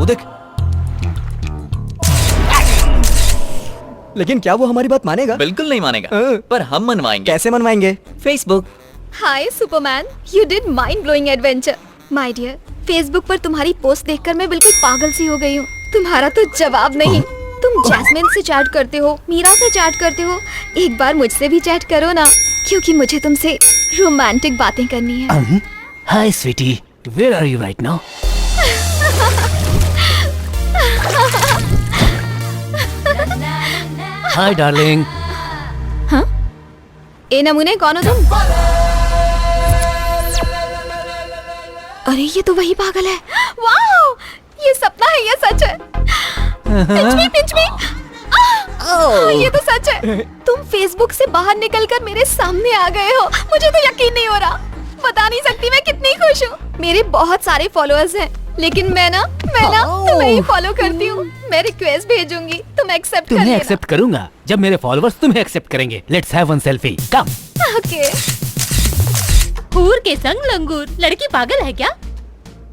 वो देख। लेकिन क्या वो हमारी बात मानेगा? बिल्कुल नहीं मानेगा, पर हम मनवाएंगे। कैसे मनवाएंगे? Facebook. Hi superman, you did mind blowing adventure. My dear, Facebook पर तुम्हारी पोस्ट देखकर मैं बिल्कुल पागल सी हो गई हूँ। तुम्हारा तो जवाब नहीं। तुम जैस्मिन से चैट करते हो, मीरा से चैट करते हो, एक बार मुझसे भी चैट करो ना, क्योंकि मुझे तुमसे रोमांटिक बातें करनी है। Hi sweetie, where are you right now? Hi darling. हाँ? ए नमूने, कौन हो तुम? अरे ये तो वही पागल है। वाओ, ये सपना है या सच है? पिंच मी। ये तो सच है। तुम फेसबुक से बाहर निकलकर मेरे सामने आ गए हो। मुझे तो यकीन नहीं हो रहा। बता नहीं सकती मैं कितनी खुश हूँ। मेरे बहुत सारे फॉलोअर्स हैं, लेकिन मैं ना तुम्हें ही फॉलो करती हूँ। मैं रिक्वेस्ट भेजूंगी, तुम एक्सेप्ट कर लेना। तुम्हें एक्सेप्ट करूंगा जब मेरे फॉलोअर्स तुम्हें एक्सेप्ट करेंगे। Let's have one selfie, come. Okay. हूर के संग लंगूर, लड़की पागल है क्या?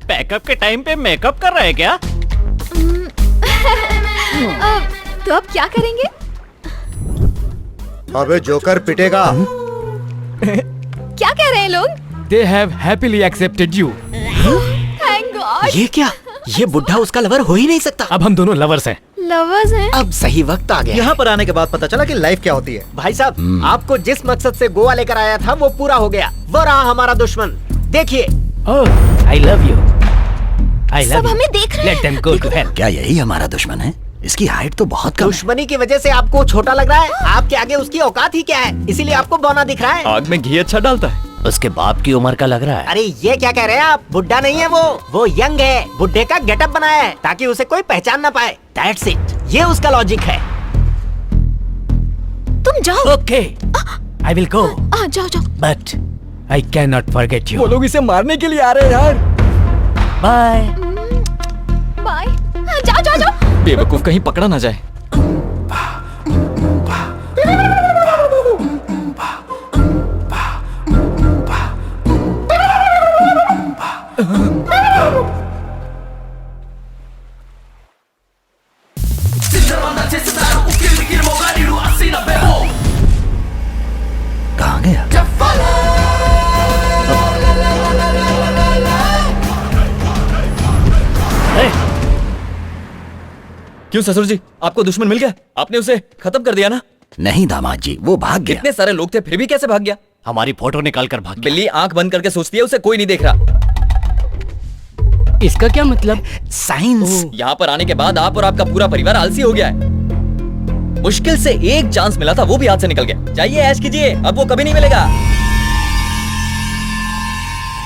पैकअप के टाइम पे मेकअप कर रहे हैं क्या? तो अब क्या करेंगे? अबे जोकर पिटेगा। क्या कह रहे हैं लोग? They have happily accepted you. Thank God. ये क्या? ये बुढ़ा उसका लवर हो ही नहीं सकता। अब हम दोनों लवर्स हैं। लवर्स हैं? अब सही वक्त आ गया। यहाँ पर आने के बाद पता चला कि लाइफ क्या होती है। भाई साहब, आपको जिस मकसद से गोवा लेकर आया था वो पूरा हो गया। वो रहा हमारा दुश्मन। देखिए। Oh, I love you. I love सब you. हमें देख रहे हैं। Let them go to hell. क्या यही हमारा दुश्मन है? इसकी हाइट तो बहुत कम है। दुश्मनी की वजह से आपको छोटा लग रहा है। आपके आगे उसकी औकात ही क्या है, इसीलिए आपको बौना दिख रहा है। आग में घी अच्छा डालता है। उसके बाप की उम्र का लग रहा है। अरे ये क्या कह रहे हैं आप? बुढ़ा नहीं है वो यंग है। बुढ़े का गेटअप बनाया है ताकि उसे कोई पहचान ना पाए। That's it. ये उसका लॉजिक है। तुम जाओ। Okay, I will go. जाओ जाओ। But I cannot forget you. वो लोग इसे मारने के लिए आ रहे हैं यार। Bye. बाय। जाओ जाओ जाओ। बेवकूफ कहीं पकड़ा ना जाए। कहाँ गया? क्यों ससुर जी, आपको दुश्मन मिल गया? आपने उसे खत्म कर दिया ना? नहीं दामाद जी, वो भाग गया। इतने सारे लोग थे फिर भी कैसे भाग गया? हमारी फोटो निकाल कर भाग गया। बिल्ली आंख बंद करके सोचती है उसे कोई नहीं देख रहा। इसका क्या मतलब? साइंस। यहाँ पर आने के बाद आप और आपका पूरा परिवार आलसी हो गया है। मुश्किल से एक चांस मिला था, वो भी हाथ से निकल गया। जाइए ऐश कीजिए, अब वो कभी नहीं मिलेगा।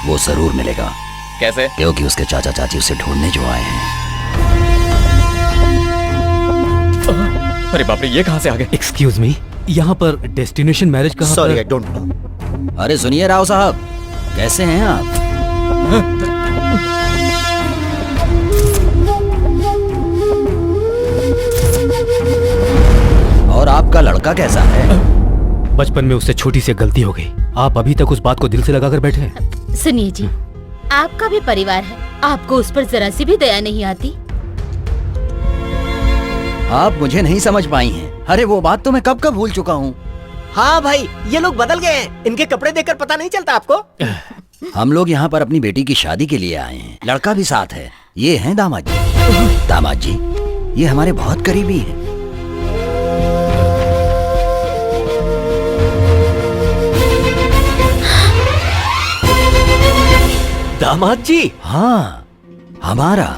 वो जरूर मिलेगा। कैसे? क्योंकि उसके चाचा चाची उसे ढूंढने जो आए हैं। अरे बाप रे, ये कहाँ से आ गए? Excuse me, यहाँ पर डेस्टिनेशन मैरिज कहाँ? Sorry, I don't know. अरे सुनिए राव साहब, कैसे हैं आप? और आपका लड़का कैसा है? बचपन में उससे छोटी सी गलती हो गई। आप अभी तक उस बात को दिल से लगाकर बैठे हैं। सुनिए जी, आपका भी परिवार है, आपको उस पर जरा सी भी दया नहीं आती? आप मुझे नहीं समझ पाई हैं। अरे वो बात तो मैं कब भूल चुका हूँ। हाँ भाई, ये लोग बदल गए हैं। इनके कपड़े देखकर पता नहीं चलता आपको? हम लोग यहाँ पर अपनी बेटी की शादी के लिए आए हैं। लड़का भी साथ है। ये हैं दामाद जी। दामाद जी, ये हमारे बहुत करीबी हैं। दामाद जी? हाँ, हमारा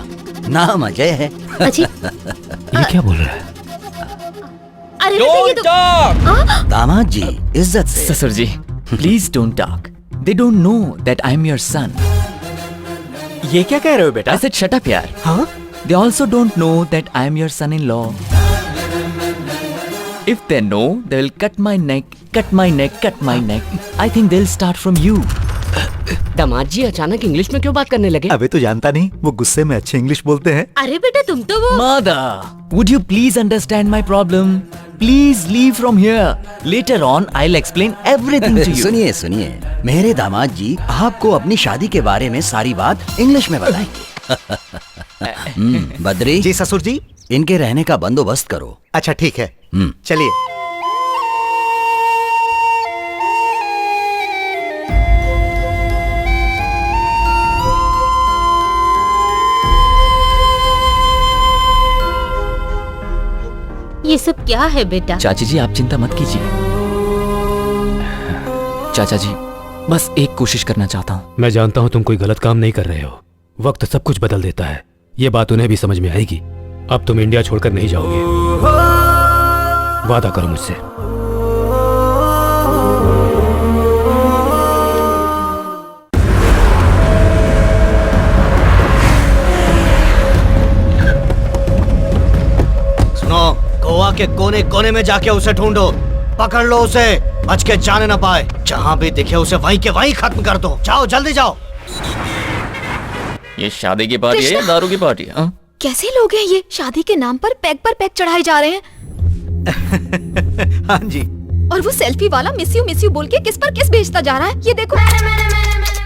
नाम अजय है। ये क्या बोल रहा है? अरे Don't talk! दामाद जी, इज्जत से। ससुर जी, please don't talk. They don't know that I'm your son. ये क्या कह रहे हो बेटा? I said shut up यार। हाँ? They also don't know that I'm your son-in-law. If they know, they will cut my neck, cut my neck, cut my neck. I think they'll start from you. दामाद जी अचानक English में क्यों बात करने लगे? अबे तो जानता नहीं, वो गुस्से में अच्छे इंग्लिश बोलते हैं। अरे बेटा, तुम तो वो Mother, would you please understand my problem? Please leave from here. Later on, I'll explain everything to you. सुनिए सुनिए, मेरे दामाद जी आपको अपनी शादी के बारे में सारी बात इंग्लिश में बताएंगे। बद्री जी ससुर जी। इनके रहने का बंदोबस्त करो। अच्छा ठीक है, हम्म। चलिए। ये सब क्या है बेटा? चाची जी आप चिंता मत कीजिए। चाचा जी बस एक कोशिश करना चाहता हूँ। मैं जानता हूँ तुम कोई गलत काम नहीं कर रहे हो। वक्त सब कुछ बदल देता है, ये बात उन्हें भी समझ में आएगी। अब तुम इंडिया छोड़कर नहीं जाओगे, वादा करो मुझसे। सुनो, गोवा के कोने कोने में जाके उसे ढूंढो, पकड़ लो उसे, बच के जाने ना पाए। जहाँ भी दिखे उसे वहीं के वहीं खत्म कर दो। जाओ जल्दी जाओ। ये शादी की पार्टी है या दारू की पार्टी है? हाँ? कैसे लोग हैं ये, शादी के नाम पर पैक चढ़ाए जा रहे हैं। हाँ जी। और वो सेल्फी वाला मिस यू बोल के किस पर किस भेजता जा रहा है। ये देखो,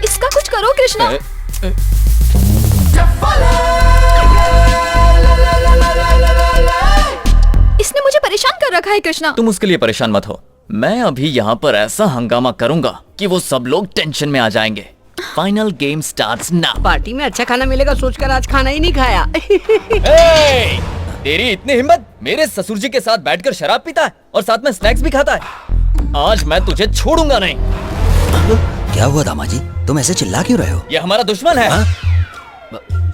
इसका कुछ करो कृष्णा। इसने मुझे परेशान कर रखा है कृष्णा। तुम उसके लिए परेशान मत हो। मैं अभी यहाँ पर ऐसा हंगामा करूंगा कि वो सब लोग टेंशन में आ जाएंगे। Final game starts now. Party में अच्छा खाना मिलेगा सोचकर आज खाना ही नहीं खाया। तेरी इतनी हिम्मत, मेरे ससुर जी के साथ बैठकर शराब पीता है और साथ में स्नैक्स भी खाता है। आज मैं तुझे छोड़ूंगा नहीं। क्या हुआ दामाजी, तुम ऐसे चिल्ला क्यों रहे हो? ये हमारा दुश्मन है।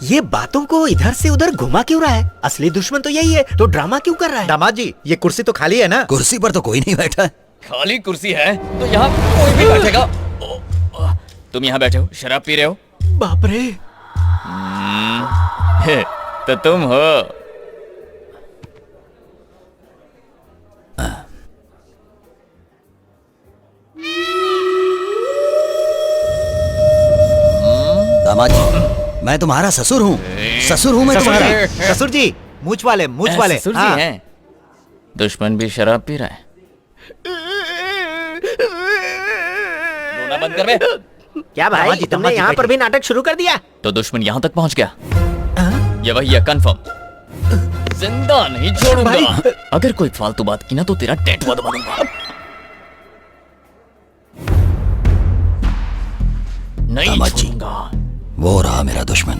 ये बातों को इधर से उधर घुमा क्यों रहा है? असली दुश्मन तो यही है, तो ड्रामा क्यों कर रहा है? दामाद जी, ये कुर्सी तो खाली है ना? कुर्सी पर तो कोई नहीं बैठा है। खाली कुर्सी है तो यहाँ कोई भी बैठेगा। तुम यहाँ बैठे हो, शराब पी रहे हो। बाप रे। तो तुम हो। दामाद जी, मैं तुम्हारा ससुर हूँ। ससुर हूँ मैं तुम्हारा। ससुर जी, मूछ वाले। ससुर जी हैं। दुश्मन भी शराब पी रहा है। रोना बंद कर बे। क्या भाई, तुमने यहाँ पर भी नाटक शुरू कर दिया? तो दुश्मन यहाँ तक पहुँच गया। ये वही है, कंफर्म। जिंदा नहीं छोड़ूंगा। अगर कोई फालतू बात की ना तो तेरा टैटू दबा दूंगा। नहीं दामाद जी, छोड़ूंगा। वो रहा मेरा दुश्मन।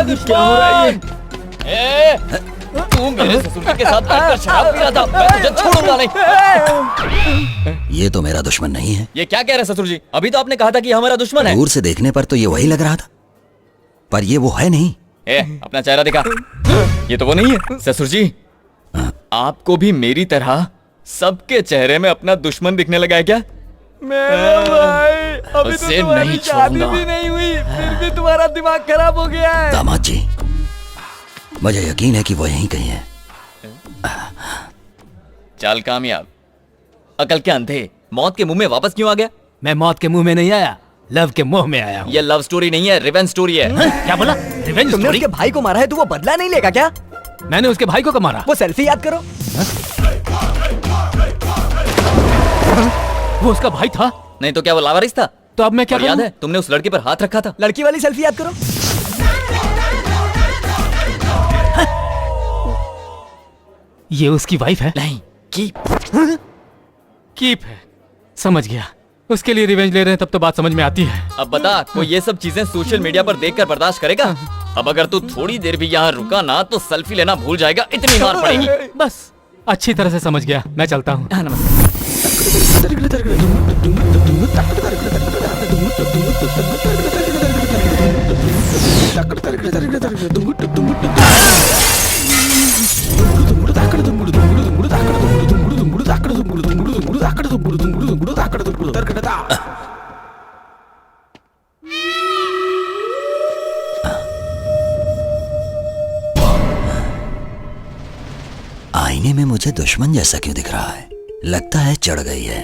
दुश्मन! तू मेरे ससुर जी के साथ बैठकर शराब पी रहा था। मैं तुझे छोड़ूंगा नहीं। ये तो मेरा दुश्मन नहीं है। ये क्या कह रहे ससुर जी? अभी तो आपने कहा था कि हमारा दुश्मन है। दूर से देखने पर तो ये वही लग रहा था, पर ये वो है नहीं। अपना चेहरा दिखा। ये तो वो नहीं है। ससुर जी, आपको भी मेरी तरह सबके चेहरे में अपना दुश्मन दिखने लगा है क्या? मेरा भाई, अभी तो उसे तुम्हारी नहीं शादी छोड़ूंगा। भी नहीं हुई, फिर भी तुम्हारा दिमाग खराब हो गया है। दामाद जी, मुझे यकीन है कि वो यहीं कहीं है। चाल कामयाब। अकल के अंधे, मौत के मुंह में वापस क्यों आ गया? मैं मौत के मुंह में नहीं आया, लव के मुंह में आया हूँ। ये लव स्टोरी नहीं है, रिवेंज स्टोरी है। क्या बोला? रिवेंज तुमने स्टोरी? उसके भाई को मारा है तो वो बदला नहीं लेगा क्या? मैंने उसके भाई को मारा। वो सेल्फी याद करो। वो उसका भाई था? नहीं तो क्या वो लावारिस था? तो अब मैं क्या और याद करूं? है तुमने उस लड़के पर हाथ रखा था। लड़की वाली सेल्फी याद करो। ये उसकी वाइफ है? नहीं, कीप है। समझ गया, उसके लिए रिवेंज ले रहे हैं, तब तो बात समझ में आती है। अब बता, कोई ये सब चीजें सोशल मीडिया पर देखकर बर्दाश्त करेगा? अब अगर तू थोड़ी देर भी यहाँ रुका ना तो सेल्फी लेना भूल जाएगा, इतनी मार पड़ेगी। बस अच्छी तरह से समझ गया, मैं चलता हूँ। आईने में मुझे दुश्मन जैसा क्यों दिख रहा है? लगता है चढ़ गई है।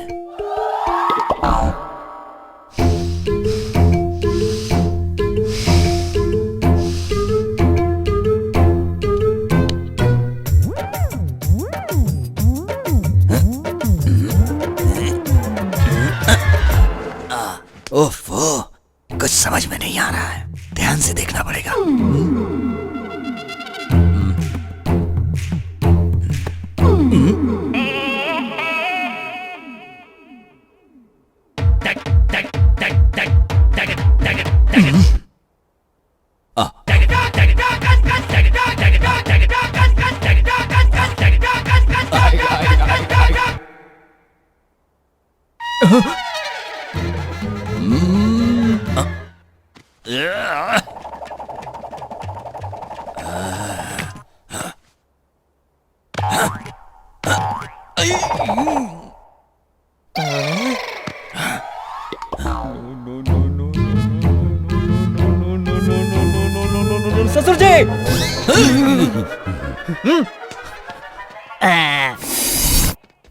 ससुर जी।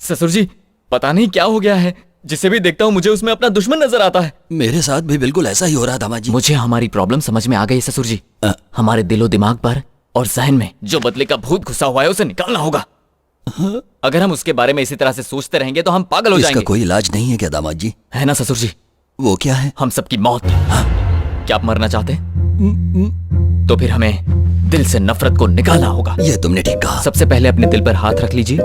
ससुर जी, पता नहीं क्या हो गया है, जिसे भी देखता हूँ मुझे उसमें अपना दुश्मन नजर आता है। मेरे साथ भी बिल्कुल ऐसा ही हो रहा दामाद जी। मुझे हमारी प्रॉब्लम समझ में आ गई ससुर जी। हमारे दिलो दिमाग पर और जहन में जो बदले का भूत घुसा हुआ है उसे निकालना होगा। अगर हम उसके बारे में इसी तरह से सोचते रहेंगे तो हम पागल हो जाएंगे। इसका कोई इलाज नहीं है क्या दामाद जी? है ना ससुर जी? वो क्या है? हम सबकी मौत। क्या आप मरना चाहते? तो फिर हमें दिल से नफरत को निकालना होगा। ये तुमने ठीक कहा। सबसे पहले अपने दिल पर हाथ रख लीजिए,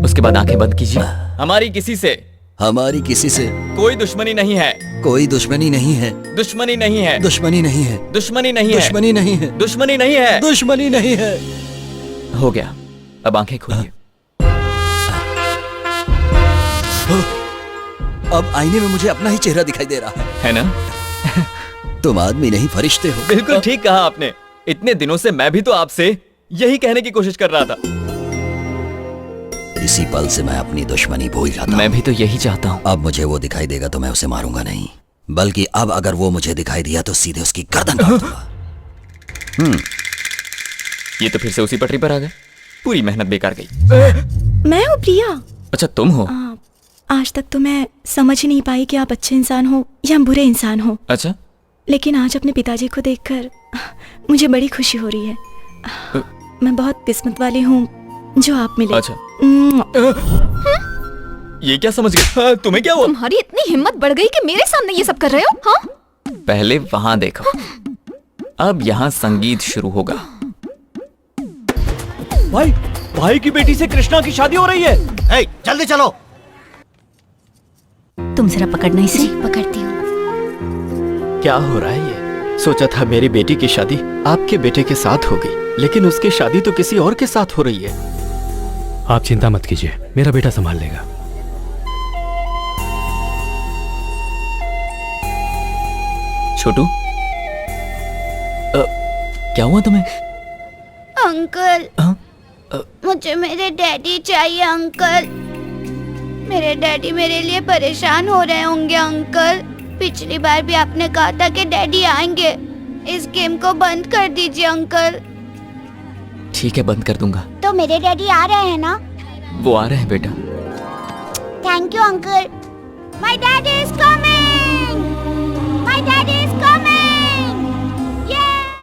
उसके बाद आंखें बंद कीजिए। हमारी किसी से कोई दुश्मनी नहीं है। दुश्मनी नहीं है। दुश्मनी नहीं है। दुश्मनी नहीं है। दुश्मनी नहीं है। दुश्मनी नहीं है। दुश्मनी नहीं है। दुश्मनी नहीं है। दुश्मनी नहीं है। हो गया, अब आंखें खोलिए। अब आईने में मुझे अपना ही चेहरा दिखाई दे रहा है ना? तुम आदमी नहीं फरिश्ते हो। बिल्कुल ठीक कहा आपने। इतने दिनों से मैं भी तो आपसे यही कहने की कोशिश कर रहा था। इसी पल से मैं अपनी दुश्मनी भूल जाता हूं। मैं भी तो यही चाहता हूँ। अब मुझे वो दिखाई देगा तो मैं उसे मारूंगा नहीं, बल्कि अब अगर वो मुझे दिखाई दिया तो सीधे उसकी गर्दन काट दूंगा। ये तो फिर से उसी पटरी पर आ गए। पूरी मेहनत बेकार गई। मैं हूँ प्रिया। अच्छा तुम हो? आज तक तो मैं समझ ही नहीं पाई कि आप अच्छे इंसान हो या बुरे इंसान हो। अच्छा, लेकिन आज अपने पिताजी को देखकर मुझे बड़ी खुशी हो रही है। मैं बहुत किस्मत वाली हूँ जो आप मिले। अच्छा। ये क्या समझ गए? तुम्हें क्या हुआ? तुम्हारी इतनी हिम्मत बढ़ गई कि मेरे सामने ये सब कर रहे हो? हाँ? पहले वहां देखो, अब यहाँ संगीत शुरू होगा। भाई की बेटी से कृष्णा की शादी हो रही है। ए, जल्दी चलो। तुम जरा पकड़ना इसे। पकड़ती हूँ। क्या हो रहा है ये? सोचा था मेरी बेटी की शादी आपके बेटे के साथ होगी, लेकिन उसकी शादी तो किसी और के साथ हो रही है। आप चिंता मत कीजिए, मेरा बेटा संभाल लेगा। छोटू, क्या हुआ तुम्हें? अंकल, मुझे मेरे डैडी चाहिए अंकल। मेरे डैडी मेरे लिए परेशान हो रहे होंगे अंकल। पिछली बार भी आपने कहा था कि डैडी आएंगे। इस गेम को बंद कर दीजिए अंकल। ठीक है, बंद कर दूंगा। तो मेरे डैडी आ रहे हैं ना? वो आ रहे हैं बेटा। Thank you uncle. My daddy is coming. My daddy